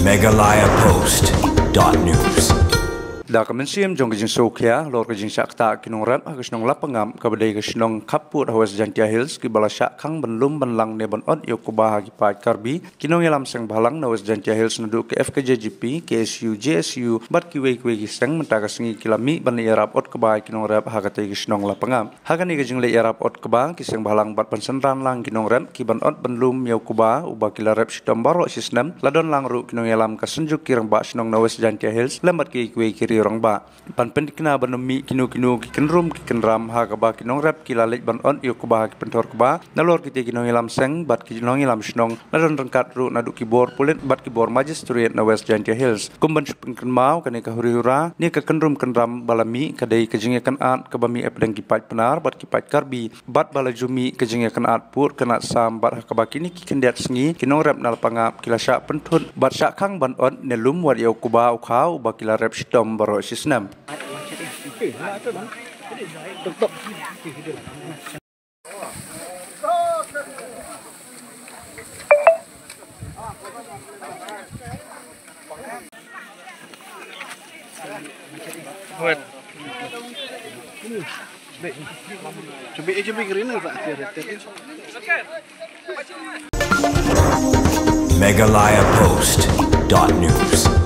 megalayapost.news. Da kemensiam jong kejing Sokia, lor kejing Syakta kinong rap agus nong lapangam kabadai kesnong kaput hawas Jantia Hills ki bala Syakang benlum benlang ne bon od yokuba hagi pat karbi kinong yalam seng balang na hawas Jantia Hills nuduk ke FKJGP KSU JSU bat ki wei kiseng mentaga sengi kilami ban le yarap od keba kinong rap hagatai kesnong lapangam hagani kejing le yarap od keba kiseng balang bat pensenran lang kinong rap ki ban od benlum yokuba uba kila rap sitom baro sistem ladon lang ru kinong yalam kasenjuk kirang ba senong na hawas Jantia Hills lembat ki kiri orang ba pan pendikna banumi kinu kikenrum kikenram ha kaba kinong rap kilalek ban on yo kuba pentor kuba nalor kite kinong ilam seng bat kinong ilam snong nadon rengkat ru nadu kibor pulit bat kibor magistrate na West Jantia Hills kumban supengken mau kane ka huri-hura ni ka kenrum kenram balami kadai kejinge kan at kabami epdeng kipat penar bat kipat karbi bat balajumi kejinge kan at pur kena sam bat ha kaba kini kikendet sengi kinong rap nal pangap kilasya pentun bat Syakang ban on nelum wat yo kuba ukau bakila rap sitom Sistem. megalayapost.news.